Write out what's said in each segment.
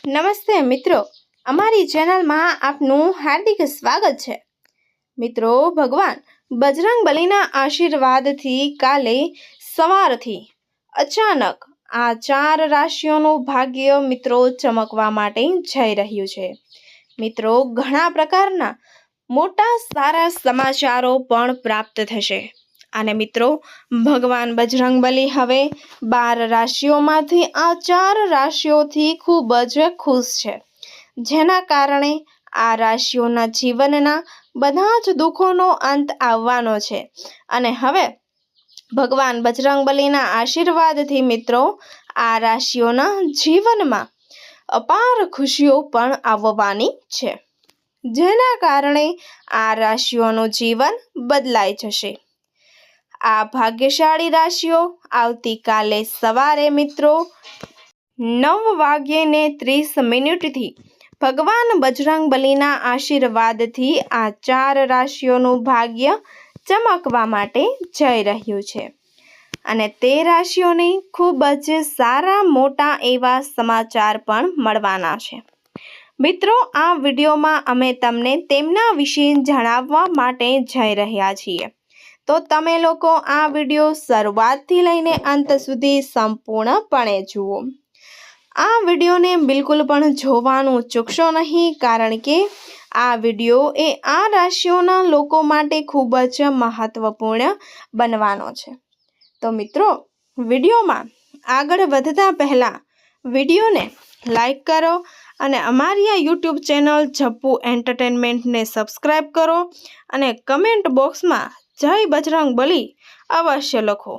નમસ્તે મિત્રો, અમારી ચેનલમાં આપનું હાર્દિક સ્વાગત છે। મિત્રો, ભગવાન બજરંગબલીના આશીર્વાદથી કાલે સવારથી અચાનક આ 4 રાશિઓનું ભાગ્ય મિત્રો ચમકવા માટે જઈ રહ્યું છે। મિત્રો, ઘણા પ્રકારના મોટા સારા સમાચારો પણ પ્રાપ્ત થશે અને મિત્રો ભગવાન બજરંગબલી હવે 12 રાશિઓમાંથી આ 4 રાશિઓથી ખૂબ જ ખુશ છે, જેના કારણે આ રાશિઓના જીવનના બધા જ દુઃખોનો અંત આવવાનો છે અને હવે ભગવાન બજરંગબલીના આશીર્વાદથી મિત્રો આ રાશિઓના જીવનમાં અપાર ખુશીઓ પણ આવવાની છે, જેના કારણે આ રાશિઓનું જીવન બદલાઈ જશે। આ ભાગ્યશાળી રાશિઓ આવતીકાલે સવારે મિત્રો 9:30 ભગવાન બજરંગબલીના આશીર્વાદથી આ 4 રાશિઓનું ભાગ્ય ચમકવા માટે જઈ રહ્યું છે અને તે રાશિઓને ખૂબ જ સારા મોટા એવા સમાચાર પણ મળવાના છે। મિત્રો, આ વિડીયોમાં અમે તમને તેમના વિશે જણાવવા માટે જઈ રહ્યા છીએ, તો તમે લોકો આ વિડીયો શરૂઆતથી લઈને અંત સુધી સંપૂર્ણપણે જુઓ। આ વિડીયોને બિલકુલ પણ જોવાનું ચૂકશો નહીં, કારણ કે આ વિડીયો એ આ રાશિઓના લોકો માટે ખૂબ જ મહત્વપૂર્ણ બનવાનો છે। તો મિત્રો, વિડીયોમાં આગળ વધતા પહેલાં વિડીયોને લાઈક કરો અને અમારી આ યુટ્યુબ ચેનલ જપ્પુ એન્ટરટેનમેન્ટને સબસ્ક્રાઈબ કરો અને કમેન્ટ બોક્સમાં જય બજરંગબલી અવશ્ય લખો,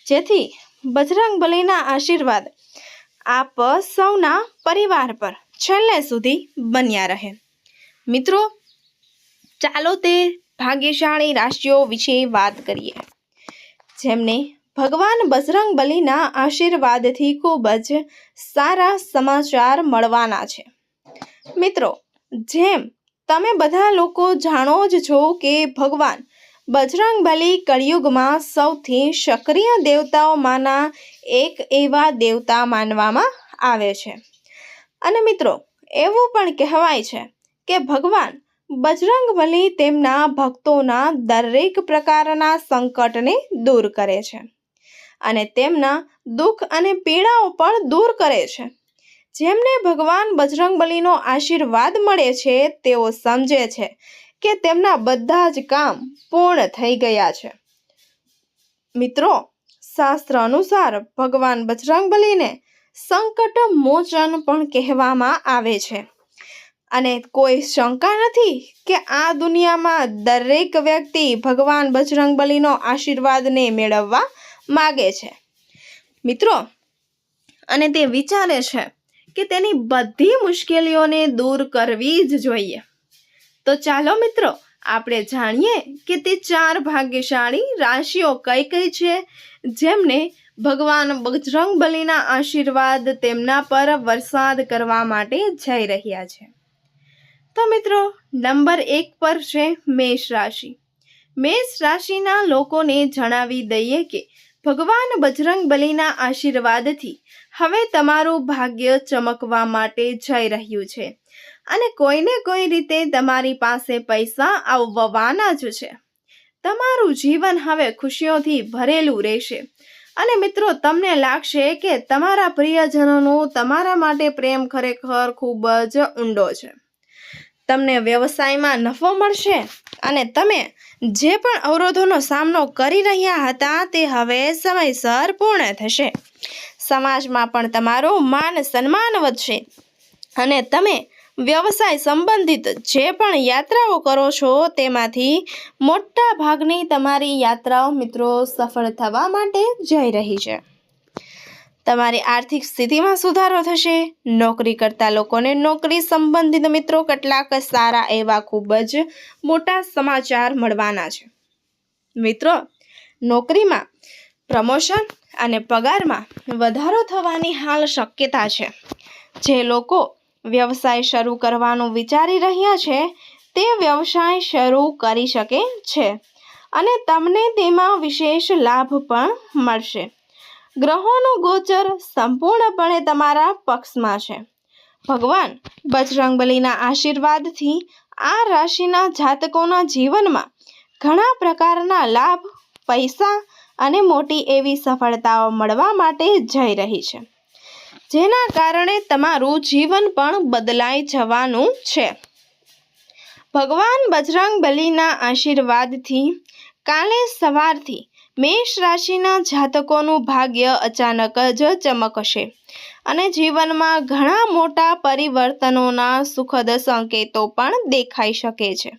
જેથી બજરંગબલીના આશીર્વાદ આપ સૌના પરિવાર પર છેલ્લે સુધી બન્યા રહે। મિત્રો, ચાલો તે ભાગ્યશાળી રાશિઓ વિશે વાત કરીએ, જેમને ભગવાન બજરંગબલીના આશીર્વાદથી ખૂબ જ સારા સમાચાર મળવાના છે। મિત્રો, જેમ તમે બધા લોકો જાણો જ છો કે ભગવાન બજરંગબલી કળિયુગમાં સૌથી સક્રિય દેવતાઓમાંના એક એવા દેવતા માનવામાં આવે છે અને મિત્રો એવું પણ કહેવાય છે કે ભગવાન બજરંગબલી તેમના ભક્તોના દરેક પ્રકારના સંકટને દૂર કરે છે અને તેમના દુઃખ અને પીડાઓ પણ દૂર કરે છે। જેમને ભગવાન બજરંગબલીનો આશીર્વાદ મળે છે તેઓ સમજે છે કે તેમના બધા જ કામ પૂર્ણ થઈ ગયા છે। મિત્રો, શાસ્ત્ર અનુસાર ભગવાન બજરંગબલીને સંકટ મોચન પણ કહેવામાં આવે છે અને કોઈ શંકા નથી કે આ દુનિયામાં દરેક વ્યક્તિ ભગવાન બજરંગબલીનો આશીર્વાદને મેળવવા માગે છે મિત્રો, અને તે વિચારે છે કે તેની બધી મુશ્કેલીઓને દૂર કરવી જ જોઈએ। તો ચાલો મિત્રો, આપણે જાણીએ કે તે 4 ભાગ્યશાળી રાશિઓ કઈ કઈ છે, જેમને ભગવાન બજરંગબલીના આશીર્વાદ તેમના પર વરસાદ કરવા માટે જઈ રહ્યા છે। તો મિત્રો, નંબર 1 પર છે મેષ રાશિ। મેષ રાશિના લોકોને જણાવી દઈએ કે ભગવાન બજરંગબલીના આશીર્વાદથી હવે તમારું ભાગ્ય ચમકવા માટે જઈ રહ્યું છે અને કોઈને કોઈ રીતે તમારી પાસે પૈસા આવવાના જ છે। તમારું જીવન હવે ખુશીઓથી ભરેલું રહેશે અને મિત્રો તમને લાગશે કે તમારા પ્રિયજનોનો તમારા માટે પ્રેમ ખરેખર ખૂબ જ ઊંડો છે। તમને વ્યવસાયમાં નફો મળશે અને તમે જે પણ અવરોધોનો સામનો કરી રહ્યા હતા તે હવે સમયસર પૂર્ણ થશે। સમાજમાં પણ તમારું માન સન્માન વધશે અને તમે વ્યવસાય સંબંધિત જે પણ યાત્રાઓ કરો છો તેમાંથી મોટા ભાગની તમારી યાત્રાઓ મિત્રો સફળ થવા માટે જઈ રહી છે। તમારી આર્થિક સ્થિતિમાં સુધારો થશે। નોકરી કરતા લોકોને નોકરી સંબંધિત મિત્રો કેટલાક સારા એવા ખૂબ જ મોટા સમાચાર મળવાના છે। મિત્રો, નોકરીમાં પ્રમોશન અને પગારમાં વધારો થવાની હાલ શક્યતા છે। જે લોકો વ્યવસાય શરૂ કરવાનું વિચારી રહ્યા છે તે વ્યવસાય શરૂ કરી શકે છે અને તમને તેમાં વિશેષ લાભ પણ મળશે। ગ્રહોનું ગોચર સંપૂર્ણપણે તમારા પક્ષમાં છે। ભગવાન બજરંગબલીના આશીર્વાદથી આ રાશિના જાતકોના જીવનમાં ઘણા પ્રકારના લાભ, પૈસા અને મોટી એવી સફળતાઓ મળવા માટે જઈ રહી છે, જેના કારણે તમારું જીવન પણ બદલાઈ જવાનું છે. ભગવાન બજરંગબલીના આશીર્વાદથી કાલે સવારથી મેષ રાશિના જાતકોનું ભાગ્ય અચાનક જ ચમકશે અને જીવનમાં ઘણા મોટા પરિવર્તનોના સુખદ સંકેતો પણ દેખાઈ શકે છે.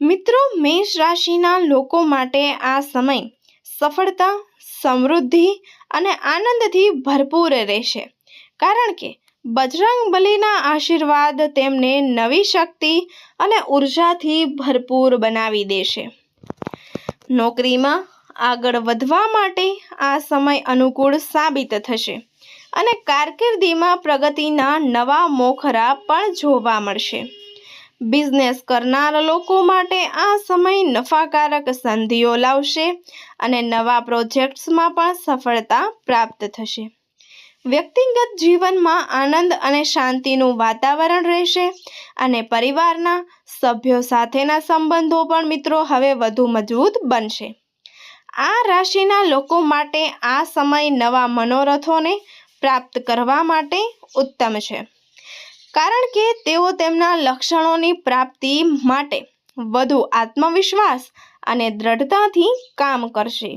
મિત્રો, મેષ રાશિના લોકો માટે આ સમય સફળતા, સમૃદ્ધિ અને આનંદથી ભરપૂર રહેશે, કારણ કે બજરંગબલીના આશીર્વાદ તેમને નવી શક્તિ અને ઉર્જાથી ભરપૂર બનાવી દેશે. નોકરીમાં આગળ વધવા માટે આ સમય અનુકૂળ સાબિત થશે અને કારકિર્દીમાં પ્રગતિના નવા મોખરા પણ જોવા મળશે. બિઝનેસ કરનાર લોકો માટે આ સમય નફાકારક સંધિઓ લાવશે અને નવા પ્રોજેક્ટ્સમાં પણ સફળતા પ્રાપ્ત થશે. વ્યક્તિગત જીવનમાં આનંદ અને શાંતિનું વાતાવરણ રહેશે અને પરિવારના સભ્યો સાથેના સંબંધો પણ મિત્રો હવે વધુ મજબૂત બનશે. આ રાશિના લોકો માટે આ સમય નવા મનોરથોને પ્રાપ્ત કરવા માટે ઉત્તમ છે, કારણ કે તેઓ તેમના લક્ષણોની પ્રાપ્તિ માટે વધુ આત્મવિશ્વાસ અને દ્રઢતાથી કામ કરશે.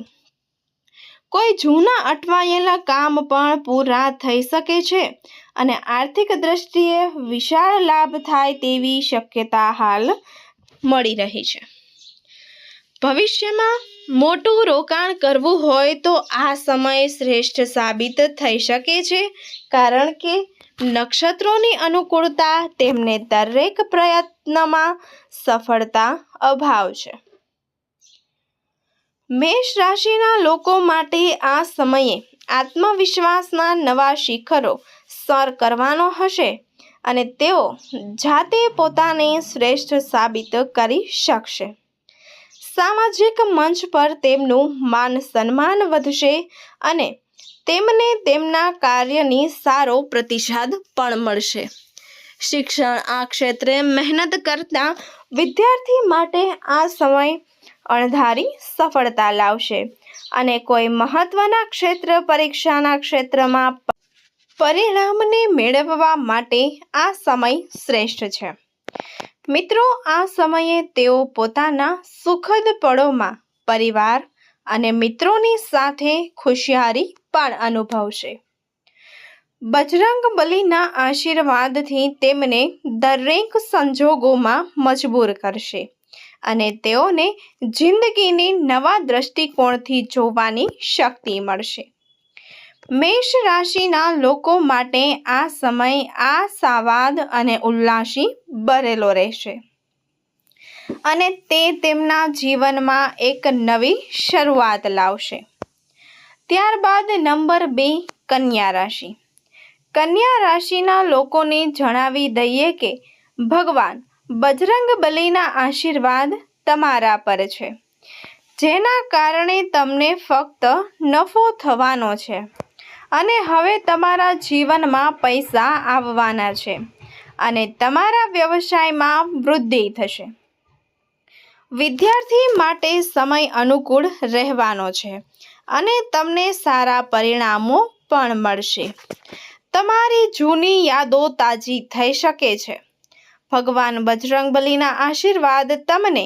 કોઈ જૂના અટવાયેલા કામ પણ પૂરા થઈ શકે છે અને આર્થિક દ્રષ્ટિએ વિશાળ લાભ થાય તેવી શક્યતા હાલ મળી રહી છે. ભવિષ્યમાં મોટું રોકાણ કરવું હોય તો આ સમય શ્રેષ્ઠ સાબિત થઈ શકે છે, કારણ કે નક્ષત્રોની અનુકૂળતા તેમને દરેક પ્રયત્નમાં સફળતા અપાવશે. મેષ રાશિના લોકો માટે આ સમયે આત્મવિશ્વાસના નવા શિખરો સર કરવાનો હશે અને તેઓ જાતે પોતાને શ્રેષ્ઠ સાબિત કરી શકશે. સામાજિક મંચ પર તેમનું માન સન્માન વધશે અને તેમને તેમના કાર્યની સારો પ્રતિસાદ પણ મળશે. શિક્ષણ આ ક્ષેત્રે મહેનત કરતા વિદ્યાર્થી માટે આ સમય અણધારી સફળતા લાવશે અને કોઈ મહત્વના ક્ષેત્ર પરીક્ષાના ક્ષેત્રમાં પરિણામને મેળવવા માટે આ સમય શ્રેષ્ઠ છે. મિત્રો, આ સમયે તેઓ પોતાના સુખદ પળોમાં પરિવાર અને મિત્રોની સાથે ખુશિયારી પણ અનુભવશે. બજરંગબલીના આશીર્વાદથી તેમને દરેક સંજોગોમાં મજબૂર કરશે અને તેઓને જિંદગીની નવા દ્રષ્ટિકોણથી જોવાની શક્તિ મળશે. મેષ રાશિના લોકો માટે આ સમય આશાવાદ અને ઉલ્લાસથી ભરેલો રહેશે અને તે તેમના જીવનમાં એક નવી શરૂઆત લાવશે. ત્યારબાદ નંબર 2, કન્યા રાશિ. કન્યા રાશિના લોકોને જણાવી દઈએ કે ભગવાન બજરંગબલીના આશીર્વાદ તમારા પર છે, જેના કારણે તમને ફક્ત નફો થવાનો છે અને હવે તમારા જીવનમાં પૈસા આવવાના છે અને તમારા વ્યવસાયમાં વૃદ્ધિ થશે. વિદ્યાર્થી માટે સમય અનુકૂળ રહેવાનો છે અને તમને સારા પરિણામો પણ મળશે. તમારી જૂની યાદો તાજી થઈ શકે છે. ભગવાન બજરંગબલીના આશીર્વાદ તમને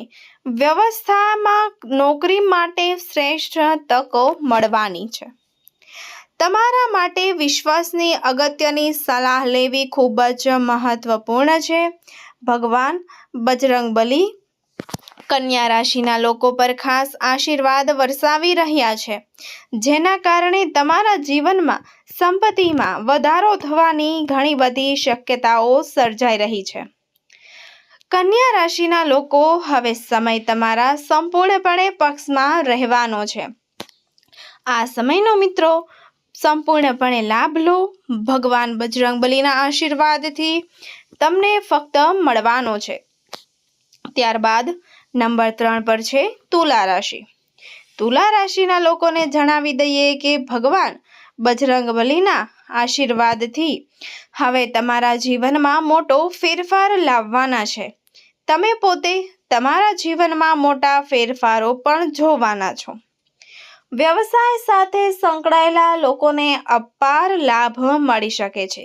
વ્યવસ્થામાં નોકરી માટે શ્રેષ્ઠ તકો મળવાની છે. તમારા માટે વિશ્વાસની અગત્યની સલાહ લેવી ખૂબ જ મહત્વપૂર્ણ છે. ભગવાન બજરંગબલી કન્યા રાશિના લોકો પર ખાસ આશીર્વાદ વરસાવી રહ્યા છે, જેના કારણે તમારા જીવનમાં સંપત્તિમાં વધારો થવાની ઘણી બધી શક્યતાઓ સર્જાઈ રહી છે. કન્યા રાશિના લોકો, હવે સમય તમારા સંપૂર્ણપણે પક્ષમાં રહેવાનો છે. આ સમયનો મિત્રો સંપૂર્ણપણે લાભ લો. ભગવાન બજરંગબલીના આશીર્વાદથી તમને ફક્ત મળવાનો છે. ત્યારબાદ નંબર 3 પર છે તુલા રાશિ. તુલા રાશિના લોકોને જણાવી દઈએ કે ભગવાન બજરંગબલીના આશીર્વાદથી હવે તમારા જીવનમાં મોટો ફેરફાર લાવવાના છે. તમે પોતે તમારા જીવનમાં મોટા ફેરફારો પણ જોવાના છો. વ્યવસાય સાથે સંકળાયેલા લોકોને અપાર લાભ મળી શકે છે.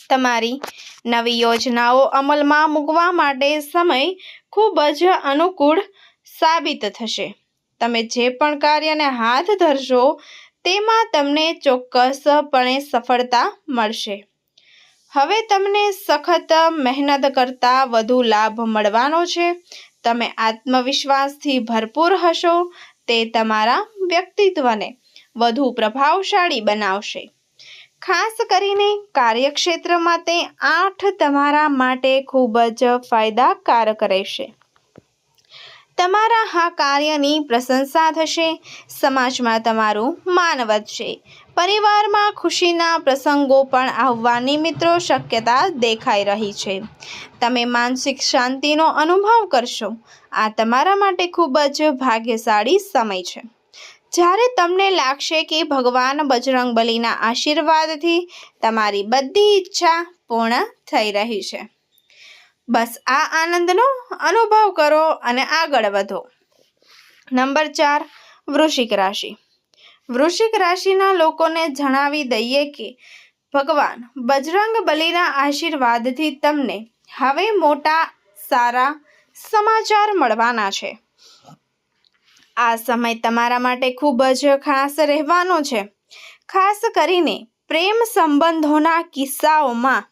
તમારી નવી યોજનાઓ અમલમાં મૂકવા માટે સમય ખૂબ જ અનુકૂળ સાબિત થશે. તમે જે પણ કાર્યને હાથ ધરશો તેમાં તમને ચોક્કસપણે સફળતા મળશે. હવે તમને સખત મહેનત કરતાં વધુ લાભ મળવાનો છે. તમે આત્મવિશ્વાસથી ભરપૂર હશો. તે તમારા વ્યક્તિત્વને વધુ પ્રભાવશાળી બનાવશે. ખાસ કરીને કાર્યક્ષેત્રમાં તે 8 તમારા માટે ખૂબ જ ફાયદાકારક રહેશે. તમારા આ કાર્યની પ્રશંસા થશે. સમાજમાં તમારું માન વધશે. પરિવારમાં ખુશીના પ્રસંગો પણ આવવાની મિત્રો શક્યતા દેખાઈ રહી છે. તમે માનસિક શાંતિનો અનુભવ કરશો. આ તમારા માટે ખૂબ જ ભાગ્યશાળી સમય છે. જ્યારે તમને લાગશે કે ભગવાન બજરંગબલીના આશીર્વાદથી તમારી બધી ઈચ્છા પૂર્ણ થઈ રહી છે. બસ આ આનંદનો અનુભવ કરો અને આગળ વધો. નંબર 4, વૃશ્ચિક રાશિ. વૃશ્ચિક રાશિના લોકોને જણાવી દઈએ કે ભગવાન બજરંગબલીના આશીર્વાદથી તમને હવે મોટા સારા સમાચાર મળવાના છે. આ સમય તમારા માટે ખૂબ જ ખાસ રહેવાનો છે. ખાસ કરીને પ્રેમ સંબંધોના કિસ્સાઓમાં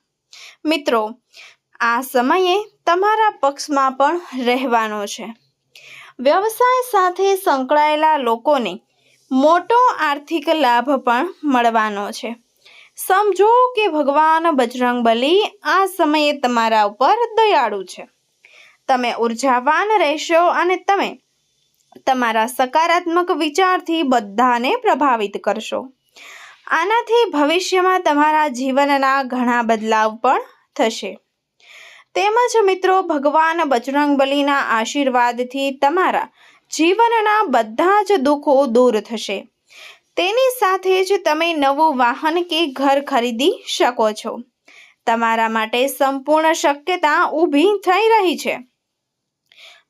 મિત્રો આ સમયે તમારા પક્ષમાં પણ રહેવાનો છે. વ્યવસાય સાથે સંકળાયેલા લોકોને મોટો આર્થિક લાભ પણ મળવાનો છે. સમજો કે ભગવાન બજરંગબલી આ સમયે તમારા ઉપર દયાળુ છે. તમે ઉર્જાવાન રહેશો અને તમે તમારા સકારાત્મક વિચારથી બધાને પ્રભાવિત કરશો. આનાથી ભવિષ્યમાં તમારા જીવનના ઘણા બદલાવ પણ થશે. તેમજ મિત્રો ભગવાન બજરંગબલીના આશીર્વાદથી તમારા જીવનના બધા જ દુઃખો દૂર થશે. તેની સાથે જ તમે નવું વાહન કે ઘર ખરીદી શકો છો. તમારા માટે સંપૂર્ણ શક્યતા ઊભી થઈ રહી છે.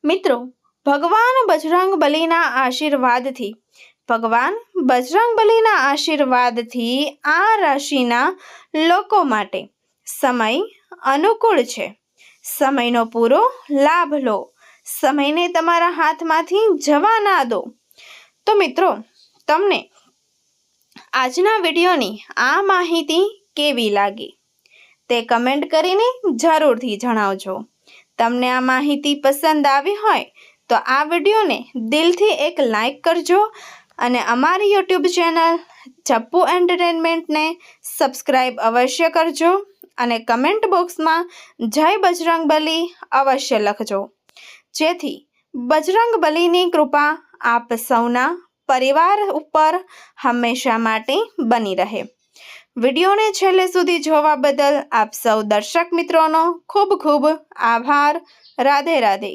મિત્રો ભગવાન બજરંગબલીના આશીર્વાદથી આ રાશિના લોકો માટે સમય અનુકૂળ છે. સમયનો પૂરો લાભ લો. સમયને તમારા હાથમાંથી જવા ના દો. તો મિત્રો તમને આજના વિડીયોની આ માહિતી કેવી લાગી તે કમેન્ટ કરીને જરૂરથી જણાવજો. તમને આ માહિતી પસંદ આવી હોય તો આ વિડીયોને દિલથી એક લાઈક કરજો અને અમારી યુટ્યુબ ચેનલ ચપ્પુ એન્ટરટેનમેન્ટને સબસ્ક્રાઈબ અવશ્ય કરજો અને કમેન્ટ બોક્સમાં જય બજરંગબલી અવશ્ય લખજો, જેથી બજરંગબલીની કૃપા આપ સૌના પરિવાર ઉપર હંમેશા માટે બની રહે. વિડીયોને છેલ્લે સુધી જોવા બદલ આપ સૌ દર્શક મિત્રોનો ખૂબ ખૂબ આભાર. રાધે રાધે.